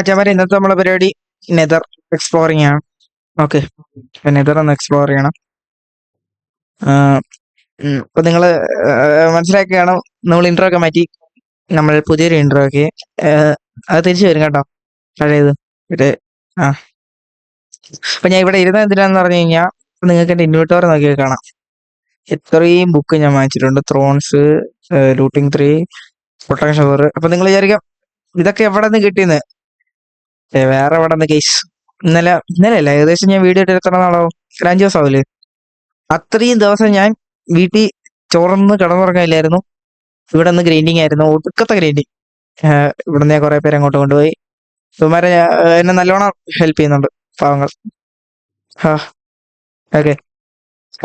അച്ഛന്മാരെ ഇന്നത്തെ നമ്മളെ പരിപാടി നെതർ എക്സ്പ്ലോറിംഗ് ആണ്. ഓക്കെ, അപ്പൊ നെതർ ഒന്ന് എക്സ്പ്ലോർ ചെയ്യണം. അപ്പൊ നിങ്ങൾ മനസ്സിലാക്കുകയാണ്, നമ്മൾ ഇൻട്രോ ഒക്കെ മാറ്റി നമ്മൾ പുതിയൊരു ഇൻട്രോ ഒക്കെ അത് തിരിച്ചു വരും കേട്ടോ, പഴയത് ഇത്. ആ അപ്പൊ ഞാൻ ഇവിടെ ഇരുന്ന എന്തിനാന്ന് പറഞ്ഞു കഴിഞ്ഞാൽ നിങ്ങൾക്ക് എന്റെ ഇൻവെർട്ടർ നോക്കി കാണാം. ഇത്രയും ബുക്ക് ഞാൻ വാങ്ങിച്ചിട്ടുണ്ട്. Thrones, looting 3, protection shower. അപ്പൊ നിങ്ങൾ വിചാരിക്കാം ഇതൊക്കെ എവിടെ നിന്ന് കിട്ടിയെന്ന്. വേറെ എവിടെ നിന്ന് കേസ്, ഇന്നലെ അല്ല, ഏകദേശം ഞാൻ വീഡിയോ ഇട്ട് എത്ര നാളാവും, ഒരു 5 ദിവസം ആവില്ലേ. അത്രയും ദിവസം ഞാൻ വീട്ടിൽ ചോറൊന്ന് കിടന്നുറങ്ങില്ലായിരുന്നു. ഇവിടെ നിന്ന് ഗ്രൈൻഡിങ് ആയിരുന്നു, ഒടുക്കത്തെ ഗ്രൈൻഡിങ്. ഇവിടെ നിന്ന് കുറെ പേര് അങ്ങോട്ട് കൊണ്ടുപോയി. ഇവന്മാരെ എന്നെ നല്ലോണം ഹെൽപ്പ് ചെയ്യുന്നുണ്ട്, പാവങ്ങൾ. ഹാ ഓക്കെ,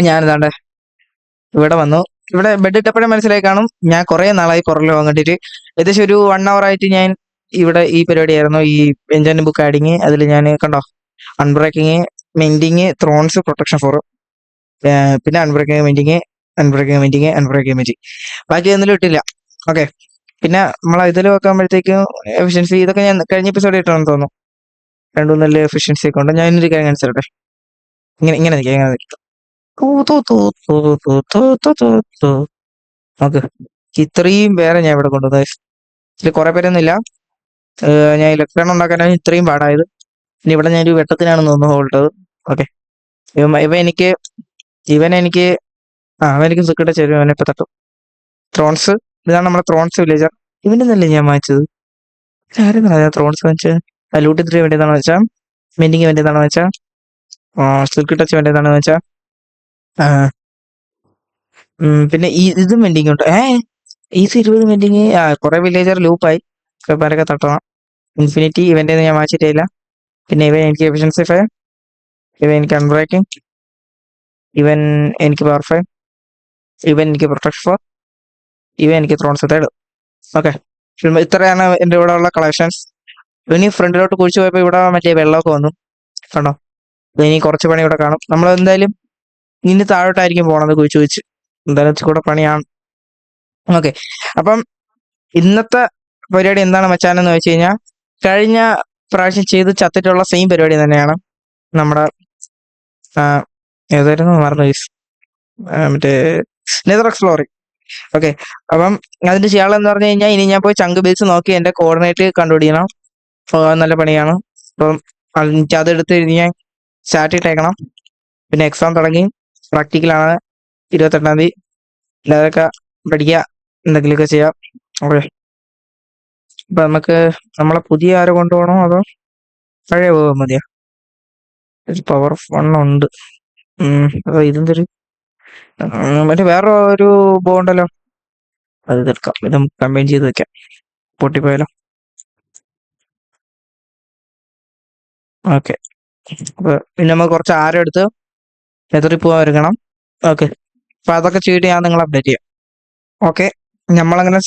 ഞാനിതാണ്ട് ഇവിടെ വന്നു. ഇവിടെ ബെഡ് ഇട്ടപ്പോഴേ മനസ്സിലായി കാണും, ഞാൻ കുറെ നാളായി പുറകിൽ വന്നിട്ട്. ഏകദേശം ഒരു 1 hour ആയിട്ട് ഞാൻ ഇവിടെ ഈ പരിപാടിയായിരുന്നു, ഈ എൻജോയ് ബുക്ക് ആഡിങ്. അതിൽ ഞാൻ കണ്ടോ, അൺബ്രേക്കിങ്, മെൻഡിങ്, ത്രോൺസ്, പ്രൊട്ടക്ഷൻ ഫോർ, പിന്നെ അൺബ്രേക്കിങ്, മെൻഡിങ്, അൺബ്രേക്കിങ്, മെൻഡിങ്, അൺബ്രേക്കിങ്, മെൻഡിങ്. ബാക്കി ഒന്നിലും ഇട്ടില്ല. ഓക്കെ, പിന്നെ നമ്മൾ ഇതിൽ വെക്കുമ്പോഴത്തേക്കും എഫിഷ്യൻസി, ഇതൊക്കെ ഞാൻ കഴിഞ്ഞ എപ്പിസോഡ് ഇട്ടാണെന്ന് തോന്നുന്നു. രണ്ടും നല്ല എഫിഷ്യൻസി ഒക്കെ ഉണ്ട്. ഞാൻ ഇന്നൊരു കാര്യം കാണിച്ചിട്ടെ, ഇങ്ങനെ ഇങ്ങനെ നിൽക്കാം, ഇങ്ങനെ നിൽക്കാം. ഓക്കെ, ഇത്രയും പേരെ ഞാൻ ഇവിടെ കൊണ്ടുവന്നത്. ഇതിൽ കുറെ പേരൊന്നും ഇല്ല. ഞാൻ ഇലക്ട്രോൺ ഉണ്ടാക്കാനാണ് ഇത്രയും പാടായത്. ഇനി ഇവിടെ ഞാനൊരു വെട്ടത്തിനാണെന്ന് തോന്നുന്നു ഹോൾട്ടത്. ഓക്കെ, ഇവൻ എനിക്ക് അവൻ എനിക്ക് സിക്കിട്ട ചേരും. അവനെ ഇപ്പൊ തട്ടും. ത്രോൺസ്, ഇതാണ് നമ്മുടെ ത്രോൺസ് വില്ലേജർ. ഇവന്റെ നല്ല ഞാൻ വാങ്ങിച്ചത്. ആരെന്നാണ് ഞാൻ ത്രോൺസ് വാങ്ങിച്ചത്? ലൂട്ടി 3 വേണ്ടിയതാണെന്ന് വെച്ചാൽ, മെൻഡിങ് വേണ്ടിയതാണെന്ന് വെച്ചാൽ, സിൽക്ക് ടച്ച് വേണ്ടിയതാണെന്ന് വെച്ചാൽ, പിന്നെ ഇതും വെൻഡിങ് ഉണ്ട്. Easy 20 vending. കുറെ വില്ലേജർ ലൂപ്പായി, പേരൊക്കെ തട്ടണം. ഇൻഫിനിറ്റി ഇവന്റെ ഞാൻ വാങ്ങിച്ചിട്ടില്ല. പിന്നെ ഇവൻ എനിക്ക് എഫിഷ്യൻസി 5, ഇവൻ എനിക്ക് അൺബ്രേക്കിംഗ്, ഇവൻ എനിക്ക് പവർ 5, ഇവൻ എനിക്ക് പ്രൊട്ടക്ഷൻ 4, ഇവൻ എനിക്ക് ത്രോൺസ് 3. ഓക്കെ, ഇത്രയാണ് എന്റെ ഇവിടെ ഉള്ള കളക്ഷൻസ്. ഇനി ഫ്രണ്ടിലോട്ട് കുഴിച്ചു പോയപ്പോ ഇവിടെ മറ്റേ വെള്ളമൊക്കെ വന്നു കണ്ടോ. ഇനി കുറച്ച് പണി ഇവിടെ കാണും. നമ്മൾ എന്തായാലും ഇനി താഴോട്ടായിരിക്കും പോണത്, കുഴിച്ചു വെച്ച്. എന്തായാലും കൂടെ പണിയാണ്. ഓക്കെ, അപ്പം ഇന്നത്തെ പരിപാടി എന്താണ് മച്ചാനെന്ന് വെച്ച് കഴിഞ്ഞാൽ, കഴിഞ്ഞ പ്രാവശ്യം ചെയ്ത് ചത്തിട്ടുള്ള സെയിം പരിപാടി തന്നെയാണ്. നമ്മുടെ ഏതായിരുന്നു മറന്നു, മറ്റേ നെതർ എക്സ്പ്ലോറിംഗ്. ഓക്കെ, അപ്പം അതിന്റെ ചെയ്യാളെന്ന് പറഞ്ഞു കഴിഞ്ഞാൽ, ഇനി ഞാൻ പോയി ചങ്ക് ബേസ് നോക്കി എന്റെ കോർഡിനേറ്റ് കണ്ടുപിടിക്കണം. നല്ല പണിയാണ്. അപ്പം അതെടുത്ത് ഇനി ഞാൻ സ്റ്റാർട്ട് ഇട്ടേക്കണം. പിന്നെ എക്സാം തുടങ്ങി, പ്രാക്ടിക്കലാണ് 28-ാം തീയതി. അതൊക്കെ പഠിക്കുക, എന്തെങ്കിലുമൊക്കെ ചെയ്യാം. ഓക്കെ, അപ്പൊ നമുക്ക് നമ്മളെ പുതിയ ആരോ കൊണ്ടുപോകണോ അതോ പഴയ പോകാൻ മതിയോ? ഒരു പവർ 1 ഉണ്ട്. അതോ ഇതെന്തൊരു മറ്റേ വേറെ ഒരു ബോ ഉണ്ടല്ലോ, അത് തീർക്കാം. ഇത് കമ്പൈൻ ചെയ്ത് വെക്കാം, പൊട്ടിപ്പോയാലോ. ഓക്കെ, അപ്പൊ പിന്നെ നമുക്ക് കുറച്ച് ആരം എടുത്ത് എതിറി പോകാൻ ഒരുങ്ങണം. ഓക്കെ, അപ്പൊ അതൊക്കെ ചെയ്തിട്ട് ഞാൻ നിങ്ങളെ അപ്ഡേറ്റ് ചെയ്യാം. ഓക്കെ, നമ്മളങ്ങനെ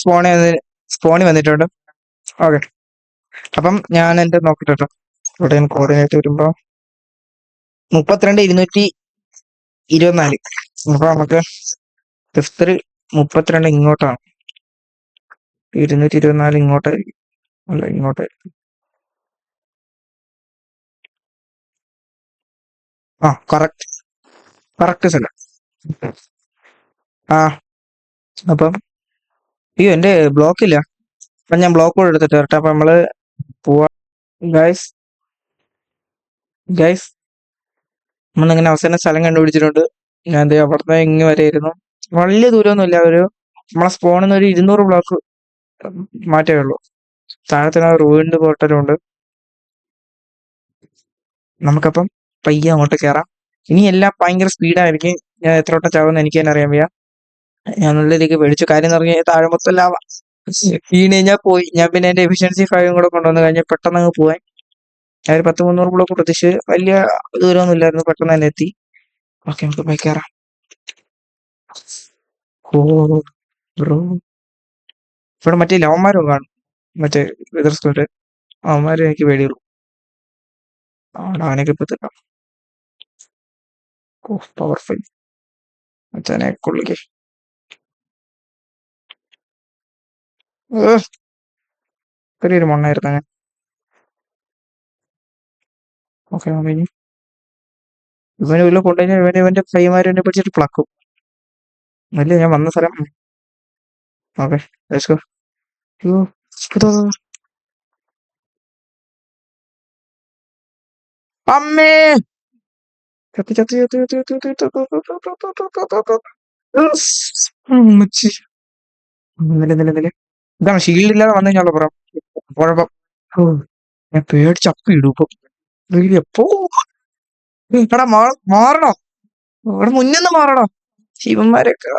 സ്പോണി വന്നിട്ടുണ്ട്. ഓക്കെ, അപ്പം ഞാൻ എന്റെ നോക്കിട്ടോ, ഇവിടെ കോർഡിനേറ്റ് വരുമ്പോ 32,224. അപ്പൊ നമുക്ക് ഫിഫ്ത്ത് 32 ഇങ്ങോട്ടാണ്, 224 ഇങ്ങോട്ടായിരിക്കും. അല്ല, ഇങ്ങോട്ടായിരിക്കും. കറക്റ്റ് സ്ഥലം. ആ അപ്പം അയ്യോ, എന്റെ ബ്ലോക്ക് ഇല്ല. അപ്പൊ ഞാൻ ബ്ലോക്ക് കൂടെ എടുത്തിട്ട് വരട്ടെ. അപ്പൊ നമ്മള് പോവാ. ഗൈസ് ഗൈസ് നമ്മളിങ്ങനെ അവസാനം സ്ഥലം കണ്ടുപിടിച്ചിട്ടുണ്ട്. ഞാൻ അവിടുന്ന് ഇങ്ങ് വരെയായിരുന്നു. വലിയ ദൂരമൊന്നുമില്ല, നമ്മളെ സ്പോണിൽ നിന്ന് ഒരു 200 ബ്ലോക്ക് മാറ്റമേ ഉള്ളൂ. താഴത്തിന് റൂയിൻഡ് പോർട്ടലും ഉണ്ട്. നമുക്കപ്പം പയ്യെ അങ്ങോട്ട് കയറാം. ഇനി എല്ലാം ഭയങ്കര സ്പീഡായിരിക്കും. ഞാൻ എത്ര വട്ടം ചാവുമെന്ന് എനിക്ക് തന്നെ അറിയാൻ വയ്യ. ഞാൻ ഉള്ളിലേക്ക് പേടിച്ചു. കാര്യം എന്ന് പറഞ്ഞാൽ താഴെ മൊത്തം ലാവ. വീണ് കഴിഞ്ഞാൽ പോയി. ഞാൻ പിന്നെ എന്റെ എഫിഷ്യൻസി 5 കൂടെ കൊണ്ടുവന്ന് കഴിഞ്ഞാൽ പെട്ടെന്ന് അങ്ങ് പോവാൻ. ഞാൻ ഒരു 10-300 ബ്ലോക്ക് പ്രതീക്ഷിച്ച്, വലിയ ദൂരമൊന്നും ഇല്ലായിരുന്നു, പെട്ടെന്ന് തന്നെ എത്തി. ഓക്കെ, നമുക്ക് പോയി കയറാം. ഓ ബ്രോ, ഇവിടെ മറ്റേ ലവന്മാരും കാണും, മറ്റേ വിതർസ്കൂട്ട്. അവന്മാരെ എനിക്ക് പേടിയുള്ളൂ. അവനൊക്കെ ഇപ്പൊ തരാം. പവർഫുൾ മച്ചാനെ കൊള്ളിക്കേ. ചെറിയൊരു മണ്ണായിരുന്നു. ഓക്കെ കഴിഞ്ഞു. ഇവനെ ഉള്ളിൽ കൊണ്ടുകഴിഞ്ഞാൽ ഇവന്റെ കൈമാരി എന്നെ പിടിച്ചിട്ട് പ്ലക്കും. അല്ലേ ഞാൻ വന്ന സ്ഥലം. Okay let's go. അയ്യോ ഇതോ, അമ്മേ ചത്തി ചത്തി ചത്തി ചത്തി ചത്തി ചത്തി. ഉമ്മച്ചി. നില ഇതാണ് ഷീൽഡ് ഇല്ലാതെ വന്നു കഴിഞ്ഞാൽ പുറം കുഴപ്പം. ഓ, ഞാൻ പേടിച്ച് അപ്പി ഇടും ഇപ്പൊ. എപ്പോ എടാ മാറണോ? ഇവിടെ മുന്നിന്ന് മാറണോ? ശിവന്മാരൊക്കെ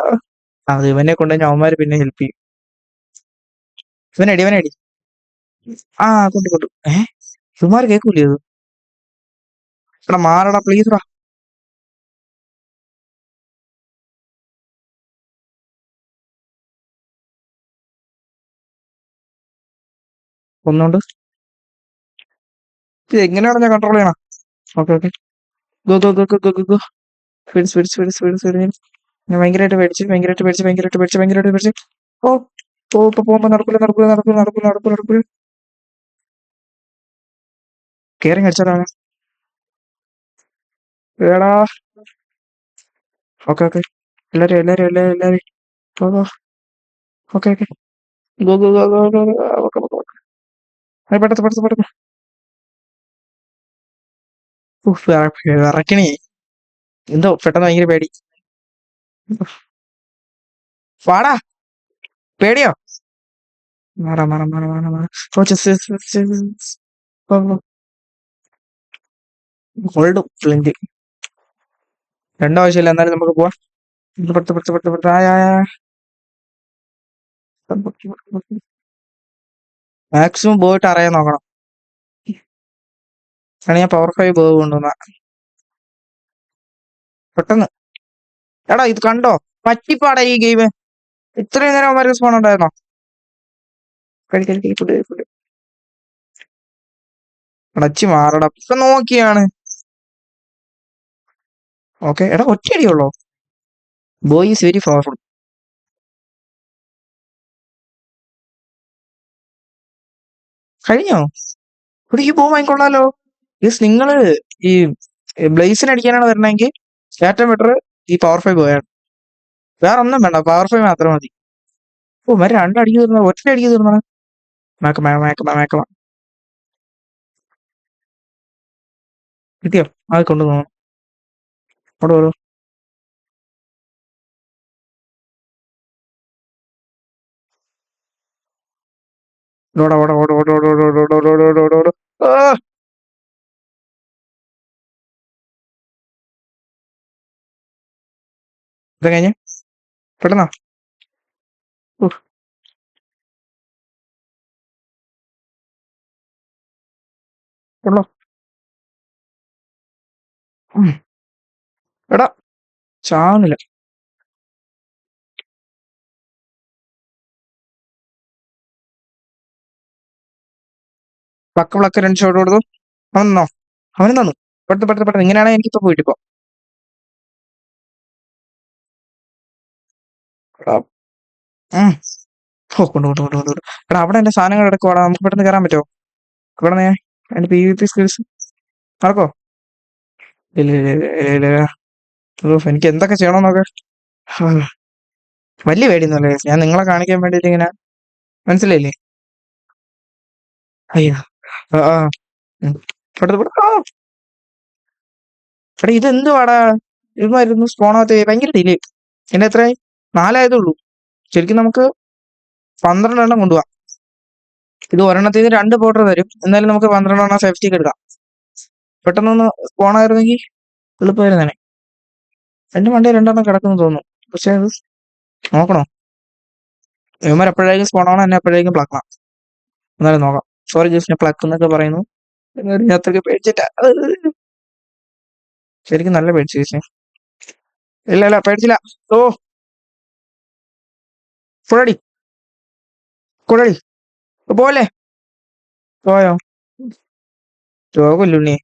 അത് ഇവനെ കൊണ്ടുകഴിഞ്ഞാൽ അവന്മാര് പിന്നെ ഹെൽപ്പ് ചെയ്യും. ഇവനടി. ആ കൊണ്ടു ശിവന്മാര് കേൾക്കൂലേ അത്? എടാ മാറടാ പ്ലീസ് ടാ. ഒന്നുകൊണ്ട് ഇത് എങ്ങനെയാണ് ഞാൻ കൺട്രോൾ ചെയ്യണം? Okay okay go go go go go go go. Speed. ഞാൻ ഭയങ്കരമായിട്ട് പേടിച്ച്. ഓ ഓ ഇപ്പൊ പോകുമ്പോ നടക്കൂല. കേറി അടിച്ചാലാണ്. എടാ ഓക്കെ എല്ലാരും ഗോ. Okay go. പെട്ടെന്ന്. ഉഫ്, വിറക്കണേ. എന്തോ പെട്ടെന്ന് ഭയങ്കര പേടി. വാടാ പേടിയോ? മാറാ. O Gold flint രണ്ടാവശ്യമില്ല. എന്നാലും നമുക്ക് പോവാം. പെടുത്ത്. മാക്സിമം പോയിട്ട് അറിയാൻ നോക്കണം. ആണ് ഞാൻ പവർ 5 ബേവ് കൊണ്ടുവന്ന പെട്ടെന്ന്. എടാ ഇത് കണ്ടോ? പറ്റിപ്പാടാ ഈ ഗെയിം. ഇത്രയും നേരം അവന്മാർക്ക് സ്പോൺ ഉണ്ടായിരുന്നോ? ഫുഡ് അടച്ചു മാറടാ ഇപ്പൊ നോക്കിയാണ്. ഓക്കെ എടാ ഒറ്റയടിയുള്ളോ? Boy is very powerful. കഴിഞ്ഞോ? ഇവിടെ ഈ ബോ വാങ്ങിക്കൊള്ളാലോ. നിങ്ങള് ഈ ബ്ലേസിന് അടിക്കാനാണ് വരണമെങ്കിൽ ഏറ്റവും ബെറ്റർ ഈ പവർ 5 പോയാണ്. വേറെ ഒന്നും വേണ്ട, പവർ 5 മാത്രം മതി. ഓ മരം രണ്ടടിക്ക് തീർന്ന ഒറ്റ അടിക്ക് തീർന്ന മേക്കമ കിട്ടിയോ? അത് കൊണ്ടുപോകണം. അവിടെ ഓരോ ഓട. ഇത് കഴിഞ്ഞ് പെട്ടെന്നാ. ഉഫ്, ഉള്ളോ. ഉം, എടാ ചാവുന്നില്ല. പ്ലക്ക് 2 ഷോട്ട് കൊടുത്തു. അവൻ തന്നോ? അവനും തന്നു. പെട്ടെന്ന് ഇങ്ങനെയാണെങ്കിൽ എനിക്കിപ്പോ പോയിട്ടിപ്പോ. എടാ, ഉം. ഓ കൊണ്ട്. എടാ അവിടെ എന്റെ സാധനങ്ങൾ എടുക്കുവാടാ. നമുക്ക് പെട്ടെന്ന് കയറാൻ പറ്റുമോ? ഇവിടെ എന്റെ PvP സ്കിൽസ് നടക്കോ? ഇല്ല. ഉഫ്, എനിക്ക് എന്തൊക്കെ ചെയ്യണമെന്നൊക്കെ വലിയ പേടിയൊന്നുമല്ലേ. ഞാൻ നിങ്ങളെ കാണിക്കാൻ വേണ്ടിട്ട് ഇങ്ങനെ മനസ്സിലായില്ലേ? അയ്യോ ആ ആ. ഉം. പെട്ടെന്ന്. എടാ ഇതെന്തുവാടാ? ഇതുമായിരുന്നു സ്പോണാകത്ത് ഭയങ്കര ഡിലേ. എന്റെ എത്രയായി? 4 ഉള്ളൂ. ശരിക്കും നമുക്ക് 12 കൊണ്ടുപോവാം. ഇത് ഒരെണ്ണത്തിന് 2 പോട്ടർ തരും. എന്നാലും നമുക്ക് 12 സേഫ്റ്റിക്ക് എടുക്കാം. പെട്ടെന്നൊന്ന് സ്പോണായിരുന്നെങ്കിൽ എളുപ്പമായിരുന്നേ. എന്റെ വണ്ടി 2 കിടക്കുന്നു തോന്നുന്നു. പക്ഷെ അത് നോക്കണോ? ഇവന്മാർ എപ്പോഴേക്കും സ്പോണാണോ എന്നെ എപ്പോഴേക്കും പ്ലക്കണം. എന്നാലും നോക്കാം. സോറി ജസ്റ്റ് ഞാൻ പ്ലക്ക് എന്നൊക്കെ പറയുന്നു. അത്രയ്ക്ക് പേടിച്ചിട്ടാ. ശരിക്കും നല്ല പേടിച്ചു ചേച്ചി. ഇല്ല പേടിച്ചില്ല. ഓ ഫുള്ളടി കുഴടി പോലെ പോയോ? രോഗമില്ലുണ്ണി.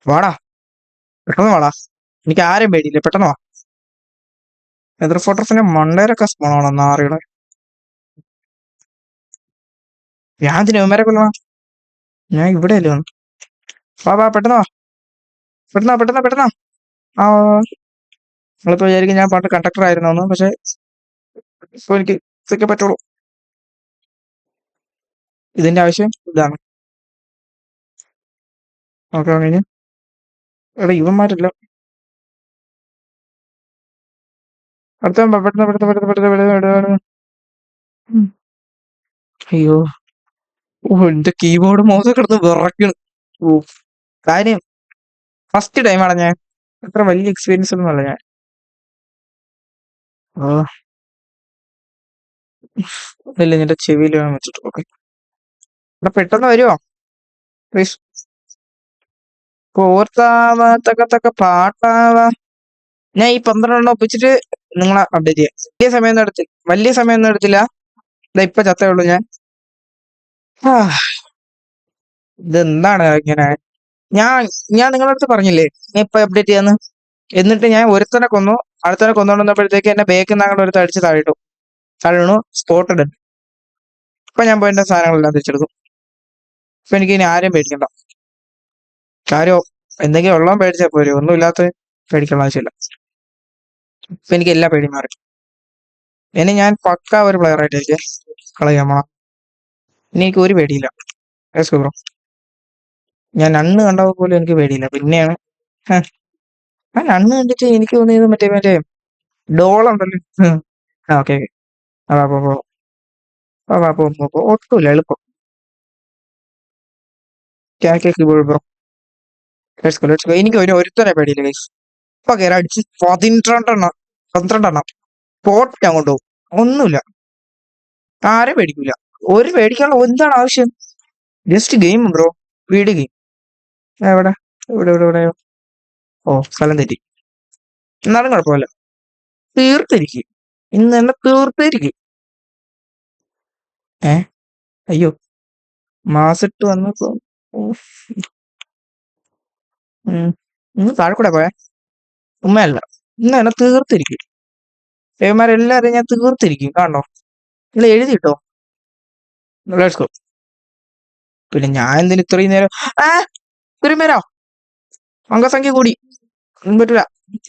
വാടാ പെട്ടെന്ന് വാടാ. എനിക്ക് ആരെയും പേടിയില്ല. പെട്ടെന്ന് വാ. എതിർ ഫോട്ടോസിന്റെ മണ്ടേരൊക്കെ സ്പോണാണോ നാറിയുടെ? ഞാൻ ഇതിന് ഇവന്മാരെ കൊല്ലണം. ഞാൻ ഇവിടെ അല്ലേ വന്നു. വാ വാ, പെട്ടെന്ന് വാ, പെട്ടെന്ന് വാ, പെട്ടെന്ന് പെട്ടെന്ന്. ആ, നിങ്ങളിപ്പോ വിചാരിക്കും ഞാൻ പണ്ട് കണ്ടക്ടർ ആയിരുന്നു, പക്ഷെ ഇപ്പൊ എനിക്ക് ഇതൊക്കെ പറ്റുള്ളൂ. ഇതിന്റെ ആവശ്യം ഇതാണ്. ഓക്കെ കഴിഞ്ഞ്. എടാ ഇവന്മാരല്ല. അടുത്ത പെട്ടെന്ന് പെട്ടെന്ന് പെട്ടെന്ന് പെട്ടെന്ന് പെട്ടെന്ന് പെട്ടെന്ന്. ഉം. അയ്യോ, ഓ എന്റെ കീബോർഡ് മൗസ് കിടന്ന് വിറയ്ക്കണ്. ഓ, കാര്യം ഫസ്റ്റ് ടൈമാണ് ഞാൻ. അത്ര വലിയ എക്സ്പീരിയൻസ് ഒന്നും അല്ല ഞാൻ. ആ, ഇല്ല, എന്റെ ചെവിയിൽ വെച്ചിട്ട്. ഓക്കെ, ഇവിടെ പെട്ടെന്ന് വരുമോ പ്ലീസ്? പോർത്താവാ തക്ക തക്ക പാട്ടാവാ. ഞാൻ ഈ 12 ഒപ്പിച്ചിട്ട് നിങ്ങളെ അപ്ഡേറ്റ് ചെയ്യാം. വലിയ സമയമൊന്നും എടുത്തില്ല. ഇതാ ഇപ്പൊ ചത്തേ ഉള്ളൂ ഞാൻ. ആ, ഇതെന്താണ് ഇങ്ങനെ? ഞാൻ ഞാൻ നിങ്ങളുടെ അടുത്ത് പറഞ്ഞില്ലേ ഞാൻ ഇപ്പൊ അപ്ഡേറ്റ് ചെയ്യാന്ന്. എന്നിട്ട് ഞാൻ ഒരുത്തനെ കൊന്നു. അടുത്തനെ കൊന്നുകൊണ്ടിരുന്നപ്പോഴത്തേക്ക് എന്നെ ബേക്കിൽ നിന്ന് അങ്ങോട്ട് ഒരുത്ത അടിച്ച് താഴെ വീണു. സ്പോട്ടഡ്. ഇപ്പൊ ഞാൻ പോയി എന്റെ സാധനങ്ങളെല്ലാം തിരിച്ചെടുക്കും. ഇപ്പൊ എനിക്ക് ഇനി ആരെയും പേടിക്കണ്ട. കാര്യം എന്തെങ്കിലും ഉള്ളവൻ പേടിച്ചാൽ പോരെ, ഒന്നുമില്ലാത്ത പേടിക്കേണ്ട ആവശ്യമില്ല. ഇപ്പൊ എനിക്ക് എല്ലാ പേടിയും മാറി. ഇനി ഞാൻ പക്ക ഒരു പ്ലെയർ ആയിട്ടായിരിക്കും കളിക്കാൻ പോണം. ഇനി എനിക്ക് ഒരു പേടിയില്ല. ബ്രോ, ഞാൻ അണ്ണ് കണ്ടപ്പോൾ പോലും എനിക്ക് പേടിയില്ല. പിന്നെയാണ് ഹ, ഞാൻ അണ്ണ് കണ്ടിട്ട് എനിക്ക് തോന്നിയത് മറ്റേ മറ്റേ ഡോളുണ്ടല്ലോ. ആ ഓക്കെ ഓക്കെ. ആ പോ പോ പോ പോ പോ പോ പോ. ഒട്ടുമില്ല, എളുപ്പം. Bro, let's go. എനിക്ക് ഒരുത്തനെ പേടിയില്ല ഗൈസ്. ഇപ്പൊ കയറി അടിച്ച് 12 എണ്ണം പോട്ട് ഞാൻ കൊണ്ടുപോകും. ഒന്നുമില്ല, ആരും പേടിക്കൂല. ഒരു പേടിക്കാനുള്ള എന്താണ് ആവശ്യം? Just game bro, video game. എവിടെ ഇവിടെ ഇവിടെ ഇവിടെ? ഓ, സ്ഥലം തെറ്റി. എന്നാലും കുഴപ്പമില്ല, തീർത്തിരിക്കും. ഇന്ന് തന്നെ തീർത്തിരിക്കും. ഏ, അയ്യോ, മാസിട്ട് വന്നപ്പോ. ഉഫ്. ഇന്ന് താഴെ കൂടെ പോയെ ഉമ്മയല്ല. ഇന്ന് തന്നെ തീർത്തിരിക്കും. ഏമാരെല്ലാരും ഞാൻ തീർത്തിരിക്കും. കാണോ, നിങ്ങൾ എഴുതിട്ടോ. Let's go. പിന്നെ ഞാൻ എന്തിനു ഇത്രയും നേരം? ആ, ഇത്രയും പേരോ? അംഗസംഖ്യ കൂടി. ഒന്നും പറ്റൂല.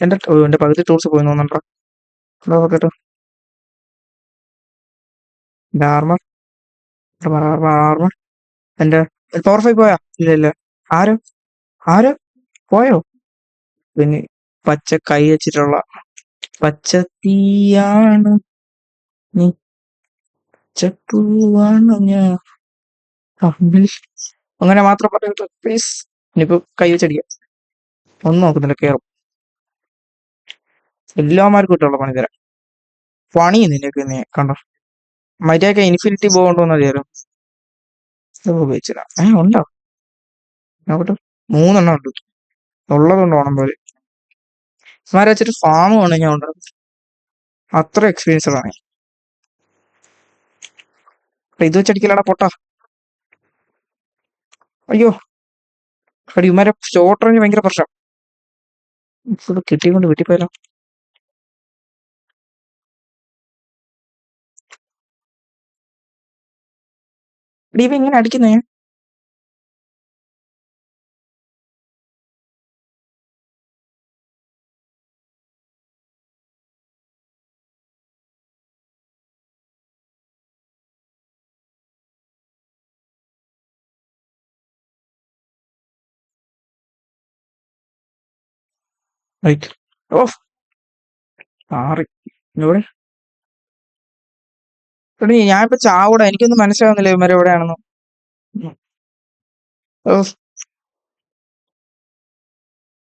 എന്റെ പകുതി ടൂൾസ് പോയി തോന്നണ്ടോ. കേട്ടോ, എന്റെ ആർമർ ആർമർ ആർമർ. എന്റെ പവർ 5 പോയാ? ഇല്ല ഇല്ല. ആരോ ആരോ പോയോ? പിന്നെ പച്ച കൈ വെച്ചിട്ടുള്ള പച്ച തീയാണ് നീ, പച്ചപ്പൂവാണ് ഞാൻ തമ്മിൽ. അങ്ങനെ മാത്രം പറയട്ടെ പ്ലീസ്. ഇനിയിപ്പോ കൈ വെച്ചടിക്കാം. ഒന്നും നോക്കുന്നില്ല, കേറും. എല്ലാമാർക്കും ഇട്ടുള്ള പണി തരാം. പണി നിനക്ക് നീ കണ്ടോ. മര്യാദക്ക് ഇൻഫിനിറ്റി പോകണ്ടോന്ന് അറിയാലോ. ഉപയോഗിച്ചില്ല. ഉണ്ടോ നോക്കട്ടെ. 3 എണ്ണം ഉണ്ട്. ഉള്ളതുകൊണ്ട് ഓണം പോലെ ഇമാരെ വെച്ചിട്ട് ഫാം ആണ് ഞാൻ ഉണ്ടാകും. അത്ര എക്സ്പീരിയൻസ്ഡ് ആണ്. ഇത് വെച്ചടിക്കലാടാ പൊട്ടാ. അയ്യോ, അടി ഇമാരെ ഷോർട്ട് റേഞ്ച് ഭയങ്കര പ്രശ്നം. ഇവിടെ കിട്ടിക്കൊണ്ട് വീട്ടിൽ പോയാലോ. ഇടി ഇവ ഇങ്ങനെ അടിക്കുന്നേ. ഓ, ആറി ഇവിടെ. എടി ഞാനിപ്പോ ചാവൂടാ, എനിക്കൊന്നും മനസ്സിലാവുന്നില്ല ഇവന്മാരെ എവിടെയാണെന്ന്.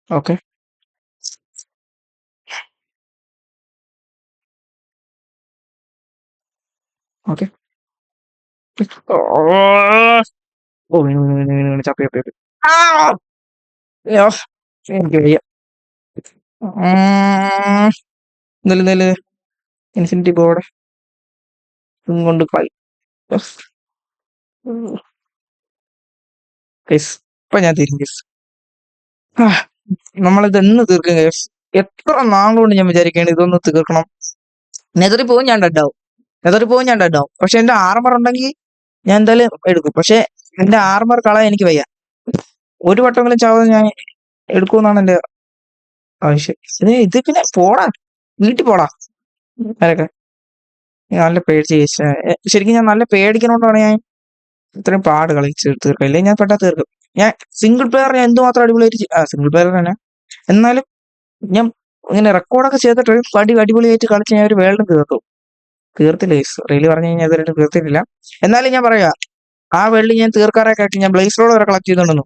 Okay okay. ഓ, വീണു വീണു വീണു വീണു വീണു. ചപ്പി ചപ്പി ചപ്പി. ആ! അയ്യോ, എനിക്ക് വയ്യ. നെല്ല് നെല്ല്. ഇൻഫിനിറ്റി ബോർഡ് കൊണ്ട് കളി. ഗൈസ്, ഇപ്പൊ ഞാൻ തീരും ഗൈസ്. നമ്മളിത് എന്ന് തീർക്കും ഗൈസ്? എത്ര നാളുകൊണ്ട് ഞാൻ വിചാരിക്കുകയാണ് ഇതൊന്ന് തീർക്കണം. നെതറി പോവും, ഞാൻ ഡെഡ് ആവും. നെതറി പോവും, ഞാൻ ഡെഡ് ആവും. പക്ഷെ എന്റെ ആർമർ ഉണ്ടെങ്കിൽ ഞാൻ എന്തായാലും എടുക്കും. പക്ഷെ എന്റെ ആർമർ കളയാൻ എനിക്ക് വയ്യ. ഒരു വട്ടമെങ്കിലും ചാവാതെ ഞാൻ എടുക്കുമെന്നാണ് എന്റെ ആവശ്യം. ഇത് പിന്നെ പോടാ, വീട്ടിൽ പോടാ. ആരൊക്കെ നല്ല പേടിച്ച് ശരിക്കും ഞാൻ നല്ല പേടിക്കണോണ്ടാണ് ഞാൻ ഇത്രയും പാട് കളിച്ച് തീർക്കും. അല്ലെങ്കിൽ ഞാൻ പെട്ടെന്ന് തീർക്കും. ഞാൻ സിംഗിൾ പ്ലെയർ ഞാൻ എന്തുമാത്രം അടിപൊളിയായിട്ട് സിംഗിൾ പ്ലെയർ തന്നെ. എന്നാലും ഞാൻ ഇങ്ങനെ റെക്കോർഡൊക്കെ ചെയ്തിട്ട് അടിപൊളിയായിട്ട് കളിച്ച് ഞാൻ ഒരു വേൾഡ് തീർക്കും. തീർത്തില്ല റീല് പറഞ്ഞു കഴിഞ്ഞാൽ ഇതുവരെ തീർത്തിട്ടില്ല. എന്നാലും ഞാൻ പറയാ, ആ വേൾഡ് ഞാൻ തീർക്കാറൊക്കെ ആക്കി ഞാൻ ബ്ലേസ് റോഡ് വരെ കളക്ട് ചെയ്തോണ്ടെന്നു.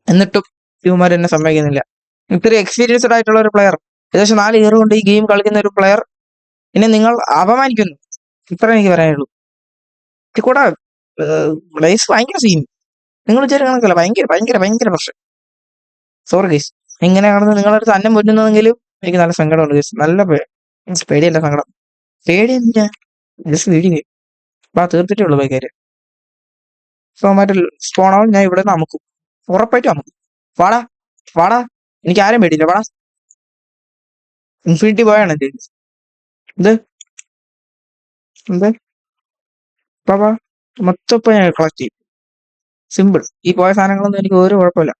എന്നിട്ടും ഇവന്മാർ എന്നെ സമ്മതിക്കുന്നില്ല. ഇത്രയും എക്സ്പീരിയൻസ്ഡ് ആയിട്ടുള്ള ഒരു പ്ലെയർ, ഏകദേശം 4 ഇയർ കൊണ്ട് ഈ ഗെയിം കളിക്കുന്ന ഒരു പ്ലെയർ എന്നെ നിങ്ങൾ അപമാനിക്കുന്നു. ഇത്ര എനിക്ക് പറയാനുള്ളൂ. കൂടെ ബ്ലേസ് ഭയങ്കര സീൻ. നിങ്ങൾ വിചാരം കണക്കല്ല, ഭയങ്കര ഭയങ്കര ഭയങ്കര പ്രശ്നം. സോറി ഗൈസ്, ഇങ്ങനെയാണെന്ന് നിങ്ങളടുത്ത് അന്നം പൊന്നുന്നെങ്കിലും എനിക്ക് നല്ല സങ്കടമുണ്ട് ഗൈസ്. നല്ല പേടിയല്ല, സങ്കടം. പേടി എന്തിനാ, ജസ്റ്റ് പേടി. തീർത്തിട്ടേ ഉള്ളൂ ബൈക്കാര്. സോ മറ്റേ സ്പോണാവും, ഞാൻ ഇവിടെ നിന്ന് അമുക്കും, ഉറപ്പായിട്ടും അമുക്കും. വാടാ വാടാ, എനിക്ക് ആരും പേടിയില്ല, വാടാ. ഇൻഫിനിറ്റി പോയാണ് എന്റെ ഇത് എന്ത് പാപ്പാ, മൊത്തം ഇപ്പൊ ഞാൻ കളക്ട് ചെയ്യും. സിമ്പിൾ. ഈ പോയ സാധനങ്ങളൊന്നും എനിക്ക് ഒരു കുഴപ്പമില്ല.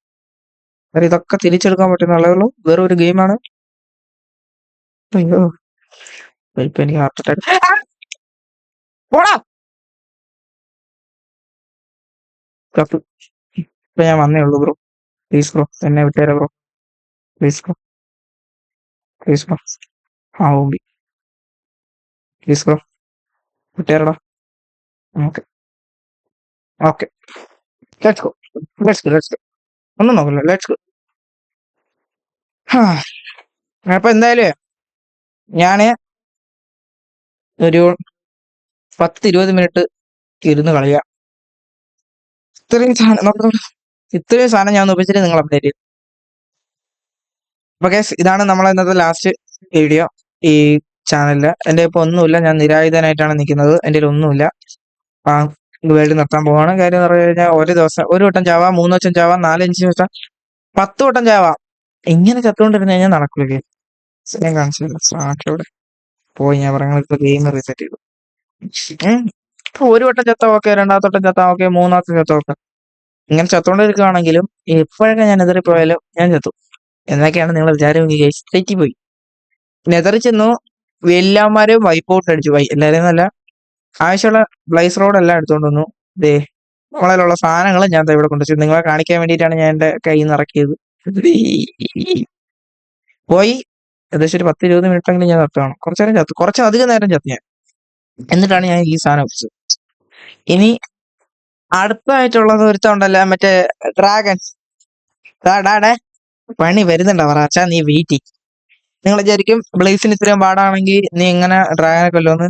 കാരണം ഇതൊക്കെ തിരിച്ചെടുക്കാൻ പറ്റുന്നുള്ളൂ. വേറെ ഒരു ഗെയിമാണ്. അയ്യോ, ഇപ്പൊ എനിക്ക് ഹാർട്ട് അറ്റാക്ക്. പോടാ, ചത്തു. ഇപ്പൊ ഞാൻ വന്നേ ഉള്ളൂ ബ്രോ. പ്ലീസ് ബ്രോ, എന്നെ വിട്ടേരെ bro. Please bro, please bro. ആ ഓമ്പി, പ്ലീസ് ബ്രോ, വിട്ടേരടാ. Okay okay, let's go, let's go, let's go. ഒന്നും നോക്കില്ല, ലെറ്റ്സ് ഗോ. അപ്പൊ എന്തായാലും ഞാന് ഒരു 10-20 മിനിറ്റ് ഇരുന്ന് കളിയാം. ഇത്രയും സാധനം നോക്കണം, ഇത്രയും സാധനം ഞാൻ ഉപയോഗിച്ചിട്ട് നിങ്ങൾ അപ്ഡേറ്റ് ചെയ്യും. അപ്പൊ ഗൈസ്, ഇതാണ് നമ്മളെ ഇന്നത്തെ ലാസ്റ്റ് വീഡിയോ ഈ ചാനലില്. എന്റെ ഇപ്പൊ ഒന്നുമില്ല, ഞാൻ നിരായുധനായിട്ടാണ് നിൽക്കുന്നത്. എന്റെ ഒന്നുമില്ല. ആ വേൾഡ് നിർത്താൻ പോവാണ്. കാര്യം എന്ന് പറഞ്ഞു കഴിഞ്ഞാൽ ഒരു ദിവസം ഒരു വട്ടം ചാവാം, 3 വട്ടം ചാവാം, 4-5 വട്ടം, 10 വട്ടം ചാവാം. ഇങ്ങനെ ചത്തുകൊണ്ടിരുന്ന് കഴിഞ്ഞാൽ നടക്കില്ല. ഞാൻ കാണിച്ചില്ല സ്മാർട്ടിലൂടെ പോയി. ഞാൻ പറഞ്ഞ ഇപ്പൊ ഗെയിം റീസെറ്റ് ചെയ്തു. ഇപ്പൊ ഒരു വട്ടം ചത്ത ഓക്കെ, 2ാമത്തെ വട്ടം ചത്ത ഓക്കെ, 3ാമത്തെ ചത്ത ഓക്കെ. ഇങ്ങനെ ചത്തോണ്ടിരിക്കുകയാണെങ്കിലും എപ്പോഴൊക്കെ ഞാൻ എതിരി പോയാലും ഞാൻ ചത്തു എന്നൊക്കെയാണ് നിങ്ങൾ വിചാരം. തെറ്റി പോയി. നെതറി ചെന്നു, എല്ലാമാരും വൈപ്പ് ഔട്ട് അടിച്ചു. എല്ലാവരും നല്ല ആവശ്യമുള്ള ബ്ലൈസ് റോഡ് എല്ലാം എടുത്തോണ്ട് വന്നു. ദേ വളരെയുള്ള സാധനങ്ങൾ ഞാൻ ഇവിടെ കൊണ്ടുവച്ചു. നിങ്ങളെ കാണിക്കാൻ വേണ്ടിയിട്ടാണ് ഞാൻ എന്റെ കയ്യിൽ നിന്ന് ഇറക്കിയത്. പോയി ഏകദേശം ഒരു 10-20 മിനിറ്റെങ്കിലും ഞാൻ നിർത്തണം. കുറച്ചു നേരം ചത്തു, കുറച്ചധികം നേരം ചത്തു ഞാൻ. എന്നിട്ടാണ് ഞാൻ ഈ സാധനം വെച്ചത്. ഇനി അടുത്തായിട്ടുള്ളത് ഒരുത്തണ്ടല്ല, മറ്റേ ഡ്രാഗൺ. ഡാഡേ പണി വരുന്നുണ്ടോ പറച്ചാ, നീ വെയിറ്റ്. നിങ്ങൾ വിചാരിക്കും ബ്ലേസിന് ഇത്രയും പാടാണെങ്കിൽ നീ എങ്ങനെ ഡ്രാഗനെ കൊല്ലുമെന്ന്.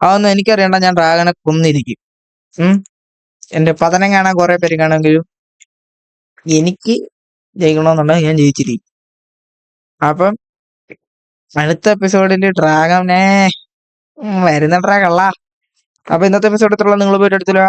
അതൊന്നും എനിക്കറിയണ്ട, ഞാൻ ഡ്രാഗനെ കൊന്നിരിക്കും. എന്റെ പതനം കാണാൻ കുറെ പേര് കാണുമെങ്കിലും എനിക്ക് ജയിക്കണമെന്നുണ്ടെങ്കിൽ ഞാൻ ജയിച്ചിരിക്കും. അപ്പം അടുത്ത എപ്പിസോഡിൽ ഡ്രാഗനെ വരുന്ന ഡ്രാഗള്ള. അപ്പൊ ഇന്നത്തെ എപ്പിസോഡ് എത്രയുള്ള നിങ്ങൾ പോയിട്ട് എടുത്തില്ല.